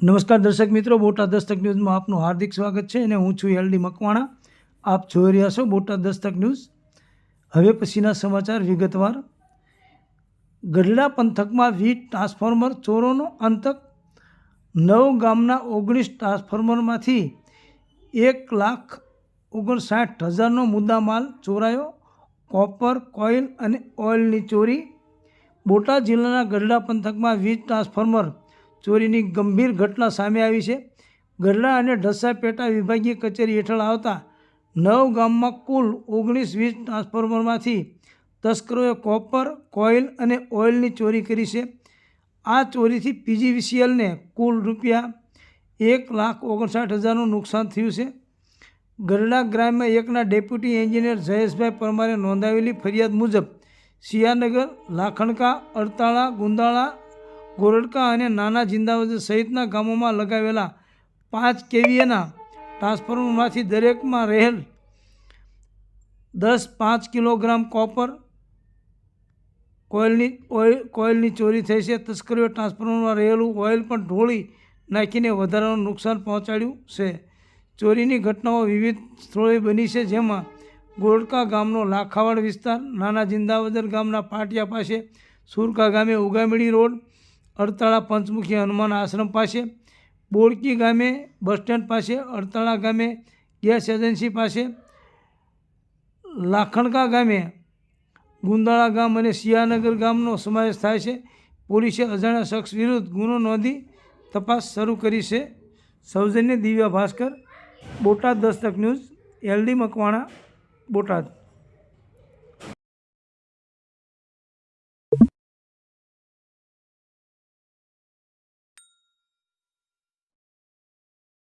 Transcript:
નમસ્કાર દર્શક મિત્રો, બોટાદ દસ્તક ન્યૂઝમાં આપનું હાર્દિક સ્વાગત છે અને હું છું એલડી મકવાણા. આપ જોઈ રહ્યા છો બોટાદ દસ્તક ન્યૂઝ. હવે પછીના સમાચાર વિગતવાર. ગઢડા પંથકમાં 20 ટ્રાન્સફોર્મર ચોરોનો આતંક. 9 ગામના 19 ટ્રાન્સફોર્મરમાંથી 1,59,000નો મુદ્દામાલ ચોરાયો. કોપર, કોઇલ અને ઓઇલની ચોરી. બોટાદ જિલ્લાના ગઢડા પંથકમાં 20 ટ્રાન્સફોર્મર ચોરીની ગંભીર ઘટના સામે આવી છે. ગઢડા અને ઢસા પેટા વિભાગીય કચેરી હેઠળ આવતા 9 ગામમાં કુલ 19-20 ટ્રાન્સફોર્મરમાંથી તસ્કરોએ કોપર, કોઇલ અને ઓઇલની ચોરી કરી છે. આ ચોરીથી પીજીવીસીએલને કુલ રૂપિયા 1,59,000નું નુકસાન થયું છે. ગઢડા ગ્રામ્ય 1ના ડેપ્યુટી એન્જિનિયર જયેશભાઈ પરમારે નોંધાવેલી ફરિયાદ મુજબ સિયાનગર, લાખણકા, અડતાળા, ગુંદાળા, ગોરડકા અને નાના જિંદાવદર સહિતના ગામોમાં લગાવેલા 5 kVAના ટ્રાન્સફોર્મરમાંથી દરેકમાં રહેલ 10-5 કિલોગ્રામ કોપર, કોઇલની ચોરી થઈ છે. તસ્કરોએ ટ્રાન્સફોર્મરમાં રહેલું ઓઇલ પણ ઢોળી નાખીને વધારાનું નુકસાન પહોંચાડ્યું છે. ચોરીની ઘટનાઓ વિવિધ સ્થળોએ બની છે, જેમાં ગોરડકા ગામનો લાખાવાડ વિસ્તાર, નાના જિંદાવદર ગામના પાટિયા પાસે, સુરકા ગામે ઉગામેડી રોડ, અડતાળા પંચમુખી હનુમાન આશ્રમ પાસે, બોડકી ગામે બસ સ્ટેન્ડ પાસે, અડતાળા ગામે ગેસ એજન્સી પાસે, લાખણકા ગામે, ગુંદાળા ગામ અને સિયાનગર ગામનો સમાવેશ થાય છે. પોલીસે અજાણ્યા શખ્સ વિરુદ્ધ ગુનો નોંધી તપાસ શરૂ કરી છે. સૌજન્ય દિવ્યા ભાસ્કર, બોટાદ દસ્તક ન્યૂઝ, એલડી મકવાણા, બોટાદ.